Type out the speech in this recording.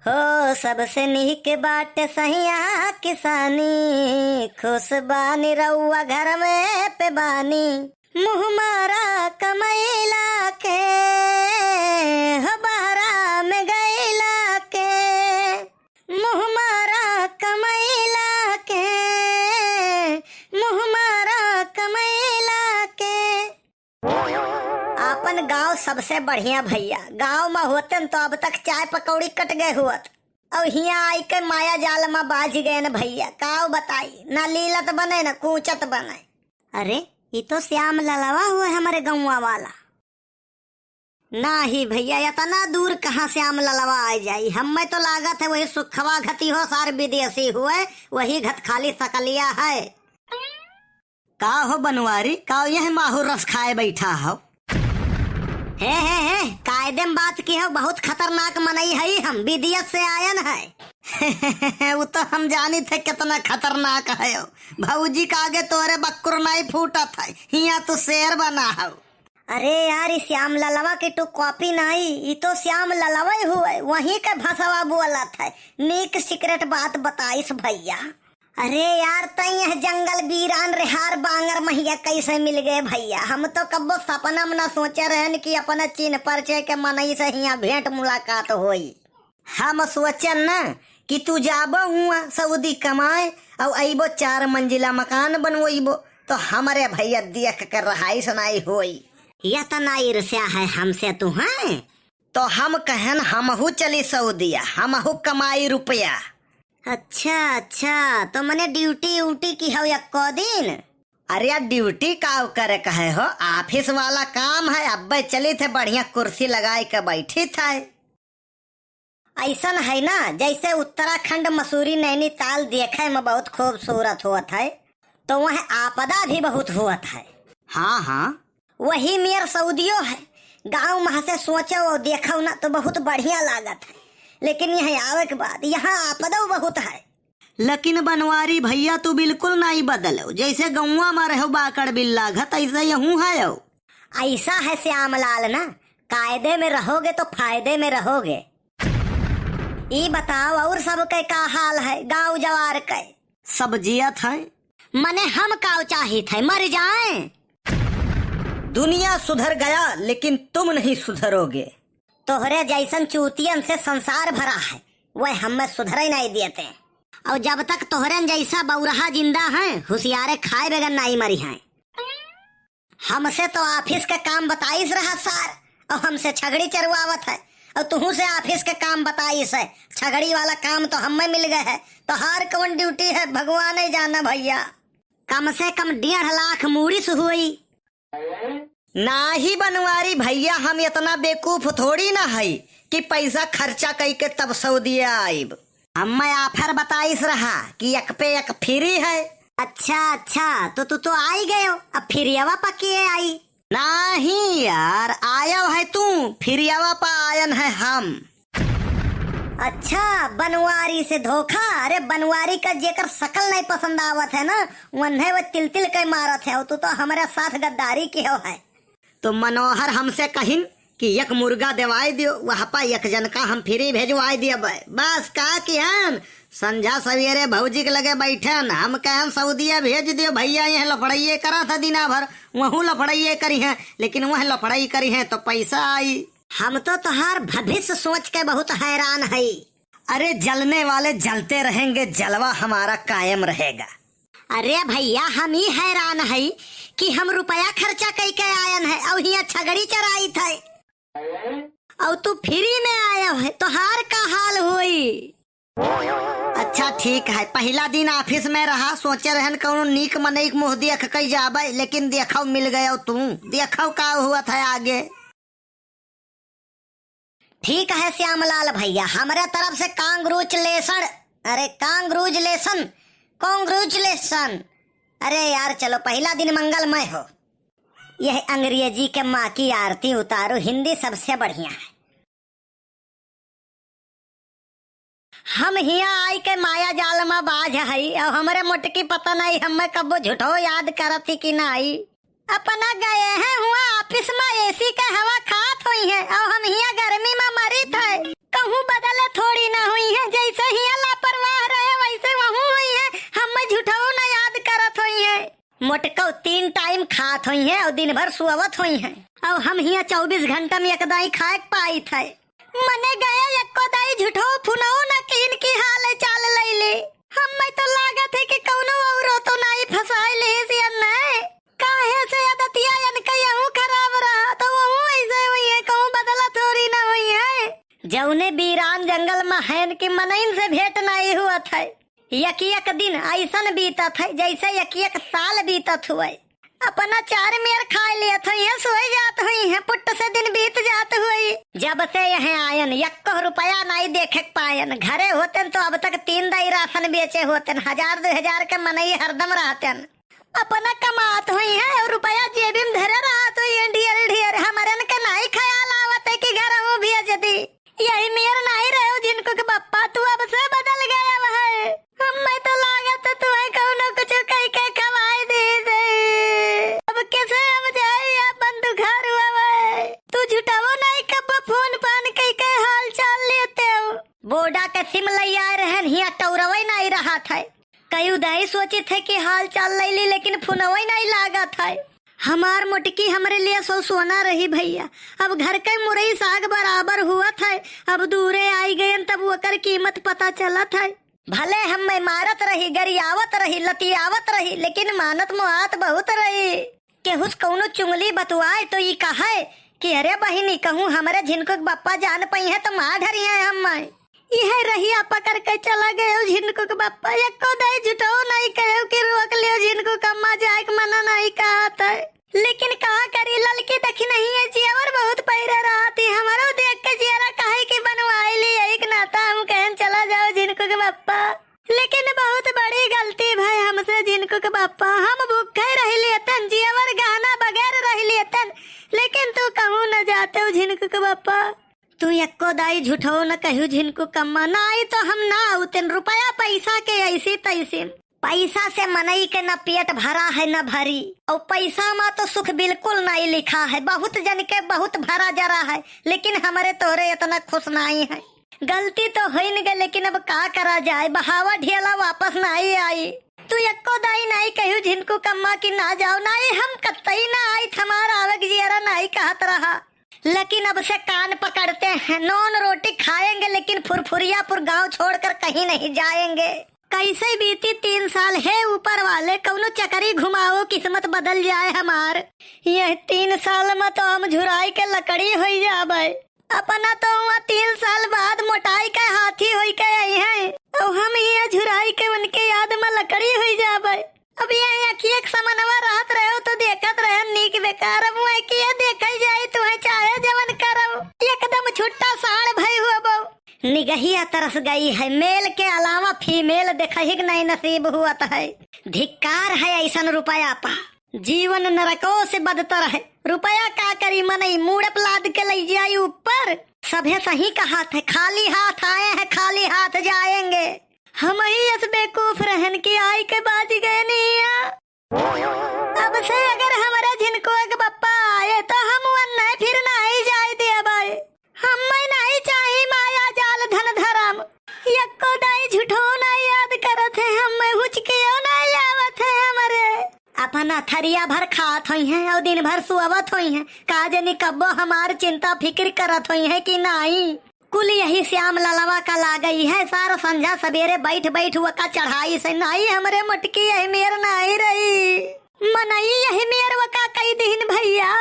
हो सबसे नीक बाटे सहिया किसानी, खुश बानी रउआ घर में पे बानी। मुँह मारा कमैला के, हो बहरा में गैला के। मुँह मारा कमैला के, मुँह मारा कमैला के। आपन गांव सबसे बढ़िया भैया। गांव में होतन तो अब तक चाय पकौड़ी कट गए हुअत, और हिया आई के माया जाल में बाज गए न भैया। काव बताई, ना लीलत बने न कूचत बने। अरे ये तो श्याम ललवा हुआ है हमारे गौवा वाला। ना ही भैया, इतना दूर कहाँ श्याम ललवा आ जाई। हमें तो लागत है वही सुखवा घती हो सार विदेशी हुए, वही घत खाली सकलिया है। का हो बनवारी, का यह माहौर रस खाए बैठा हो? है कायदे में बात की हो, बहुत खतरनाक मनई है। हम विदेश से आयन है। वो तो हम जानी थे कितना खतरनाक है। भौजी का आगे तोरे बक्कुर नहीं फूटा था, हिया तो शेर बना हो। अरे यार, ये श्याम ललवा की तो कॉपी नहीं, ये तो श्याम ललवा ही हुए, वहीं का भसवा बोला था। नीक सीक्रेट बात बताइस भैया। अरे यार, तय जंगल वीरान रेहार बांगर महिया कैसे मिल गए भैया। हम तो कब्बो सपना में न सोचे रहन कि अपने चिन्ह परिचय के मनई से हिया भेंट मुलाकात होई। हम सोचन न कि तू जाबो हुआ सऊदी कमाए और अइबो 4 मंजिला मकान बनवइबो, तो हमारे भैया देख कर रहाइश नहीं होई। यह तो ना ईर्ष्या है हमसे तू है। तो हम कहन हमहू चली सऊदिया, हमहू कमाई रुपया। अच्छा, तो मैंने ड्यूटी उटी की हो एको दिन? अरे यार, ड्यूटी का करे कहे हो, ऑफिस वाला काम है। अब चली थे बढ़िया कुर्सी लगाए के बैठी था। ऐसा है ना, जैसे उत्तराखंड मसूरी नैनीताल देखे में बहुत खूबसूरत हुआ था, तो वह आपदा भी बहुत हुआ था। हाँ, वही मेयर सऊदियो है। गांव में से सोचो और देखो ना तो बहुत बढ़िया लागत है, लेकिन यहाँ आवे के बाद यहाँ आपदा बहुत है। लेकिन बनवारी भैया तू बिल्कुल नहीं बदलो। जैसे गौवा में रहो बाकड़ बिल्ला घत, ऐसे यहूँ है। ऐसा है श्यामलाल ना, कायदे में रहोगे तो फायदे में रहोगे। ये बताओ, और सबके का हाल है गांव जवार के? सब जियत है। मने हम का चाहिए थे मर जाए। दुनिया सुधर गया लेकिन तुम नहीं सुधरोगे। तोहरे जैसन चूतियन से संसार भरा है, वह हमें सुधर ही नहीं देते। और जब तक तोहरन जैसा बौरहा जिंदा है, होशियारे खाए बगैर नहीं मरी हैं। हमसे तो ऑफिस का काम बताइस रहा सार, और हमसे छगड़ी चरवावत है। और तुहू से ऑफिस का काम बताइस है, छगड़ी वाला काम तो हमें मिल गए है। तो हार कौन ड्यूटी है भगवान ही जाना भैया। कम से कम 1.5 लाख मूरिस हुई। ना ही बनवारी भैया, हम इतना बेकूफ थोड़ी ना है कि पैसा खर्चा कई के तब सऊदिया आइब। हमें ऑफर बताइस रहा कि 1 पे 1 फ्री है। अच्छा, तो तू तो आई गए हो, अब फिरियावा पक्की आई? नहीं यार, आयो है तू, फिरियावा पा आयन है हम। अच्छा, बनवारी से धोखा। अरे बनवारी का जेकर शकल नहीं पसंद आवत है ना, वन्हे वो तिल के मारत है। तू तो हमारे साथ गद्दारी की हो है। तो मनोहर हमसे कहिन कि 1 मुर्गा देवाई दियो, वहाँ पर 1 जन का हम फ्री भेजवाई दिया। बस का कि हम संझा सवेरे भौजी के लगे बैठे न, हम कहें सऊदिया भेज दियो भैया। यहाँ लफड़ाइये करा था दिना भर, वहाँ लफड़ाइये करी है, लेकिन वह लफड़ाई करी है तो पैसा आई। हम तो तुहार भविष्य सोच के बहुत हैरान है। अरे जलने वाले जलते रहेंगे, जलवा हमारा कायम रहेगा। अरे भैया, हम ही हैरान है कि हम रुपया खर्चा कई के आयन है और यहाँ छगड़ी चराई थे, और तू फ्री में आया है, तो हार का हाल हुई। अच्छा ठीक है, पहला दिन ऑफिस में रहा, सोचे रहन कौन नीक मनईक मुँह देख कई जाबे, लेकिन देखो मिल गया। तू देखो का हुआ था आगे। ठीक है श्यामलाल भैया, हमारे तरफ से कांग्रेचुलेशन। अरे कांग्रेचुलेशन। अरे यार चलो, पहला दिन मंगलमय हो। यह अंग्रेजी के माँ की आरती उतारो, हिंदी सबसे बढ़िया है। हम हिया आई के माया जाल में बाज है, और हमारे मोटकी पता नहीं हमें कबो झूठो याद करती कि नहीं। अपना गए हैं हुआ ऑफिस में एसी का हवा खात हुई है, और हम हिया गर्मी में मरी थे। कहूँ बदले थोड़ी ना हुई जात हुई है और दिन भर सुअवत हुई है। और हम यहाँ 24 घंटा में एक दाई खाए पाई थे। मने गया एको दाई झूठो फुनाओ न कि इनकी हाल चाल लैले। हम तो लागत है कि कौनो औरो तो नहीं फसाई ले सिया नहीं। काहे से आदतिया इनका यूं खराब रहा तो वो ऐसे हुई है, कहूं बदला थोड़ी ना हुई है। जौने बीरान जंगल में हैन की मनइन से भेंट नहीं हुआ था। एक दिन ऐसन बीतत है जैसे एक साल बीतत हुए। अपना 4 मेर खा लिया था, ये सोई जात हुई है, पुट्ट से दिन बीत जात हुई। जब से यहाँ आयन 1 रुपया नहीं देखे पायन। घरे होते तो अब तक 3 दाई राशन बेचे होते, 1000-2000 के मनई हरदम रहते। अपना कमात हुई है और रुपया जेबी में धरे रहा तो ये ढेर ढेर हमारे के नहीं ख्याल आवत है कि घर हूँ भेज दी। यही मेर नहीं रहे जिनको के बप्पा तू अब से बदल गया है। हमें तो लागत तू है कौनो कुछ कह के खवाई दे। अब कैसे हम जाए या बंदू घर हुआ है। तू झूठावो नहीं कब फोन पान कह के हाल चाल लेते हो। बोडा के सिम लिया रहन हिया टौरवई नहीं रहा था। कई उदाई सोची थे कि हाल चाल ले लेकिन फोनवई नहीं लागा था। हमार मोटकी हमरे लिए सो सोना रही भैया। अब घर के मुरई साग बराबर हुआ था। अब दूरे आई गए तब वकर कीमत पता चला था। भले हम मारत रही, गरियावत रही, लतियावत रही, लेकिन मानत मुआत बहुत रही। केहुस कौनो चुंगली बतुआए तो ये कहा कि अरे बहिनी कहूँ हमारे झिनको बप्पा जान पाई है तो माँ ढरी है। हम यह रहिया पकड़ के चला गए झिनको के बप्पा। एको दाई झूठो नहीं कहो कि रोक लियो झिनको कम्मा जाए मना नहीं कहा था। लेकिन कहा करी ललकी देखी नहीं है जियावर बहुत पैरा रहा थी। हमारा देख के जियारा कहे कि बनवाई ली एक नाता हम कहन चला जाओ झिनको के बप्पा। लेकिन बहुत बड़ी गलती भाई हमसे झिनको के बप्पा। हम भूखे रह लेतन जियावर गाना बगैर रह लेतन, लेकिन तू कहूँ न जाते हो झिनको के बप्पा। तू एको दाई झूठो न कहू झिनको कम्मा नहीं तो हम ना उतन रुपया पैसा के ऐसी तैसी। पैसा से मनई के न पेट भरा है न भरी, और पैसा में तो सुख बिल्कुल नहीं लिखा है। बहुत जन के बहुत भरा जरा है, लेकिन हमारे तोरे इतना खुश नहीं है। गलती तो हो न गई, लेकिन अब का करा जाए, बहावा ढेला वापस नहीं आई। तू एको दाई नहीं कहू झिनको कम्मा की ना जाओ नहीं, हम कतई ना आई हमारा आवक जियरा नहीं कहत रहा। लेकिन अब से कान पकड़ते हैं, नॉन रोटी खाएंगे लेकिन फुरफुरियापुर गांव छोड़कर कहीं नहीं जाएंगे। कैसे बीती 3 साल है ऊपर वाले, कौनो चकरी घुमाओ किस्मत बदल जाए हमार। यह 3 साल में तो हम झुराई के लकड़ी हो जाबे। अपना तो 3 साल बाद मोटाई के हाथी हो के आई है, और हम ये झुराई के उनके याद में लकड़ी हो जाबे। अब ये अखिए समनवा रात रहो तो देखत रहे नीक बेकार। अब वह किया देखा जाए तो है चाहे जवन करो एकदम छुट्टा साड़ भई हुआ बहु। निगहिया तरस गई है, मेल के अलावा फीमेल देखा ही नहीं नसीब हुआ है। धिक्कार है ऐसन रुपया पा, जीवन नरकों से बदतर है। रुपया का करी मनई मूड लाद के ले जाई ऊपर। सभे सही कहा था, खाली हाथ आए हैं खाली हाथ जाएंगे। हम ही इस बेकूफ रहन की आई के बाज गए नहीं। अब से अगर हमारे झिनको एक बप्पा आए तो हम नहीं फिर नहीं जाए दे भाई। हम नहीं चाहिए माया जाल धन धर्म। यको दाई झूठो नहीं याद करत है, हम हुचकियो नहीं आवत है हमारे। अपना थरिया भर खात हुई हैं और दिन भर सुअवत हुई हैं। काजनी कब्बो हमार चिंता फिक्र करत हुई है कि नहीं। कुल यही श्याम ललवा का ला गई है। सारा संझा सवेरे बैठ बैठ हुआ का चढ़ाई से नहीं हमरे मटकी यही मेर नहीं रही। मनई यही मेर वका कई दिन भैया।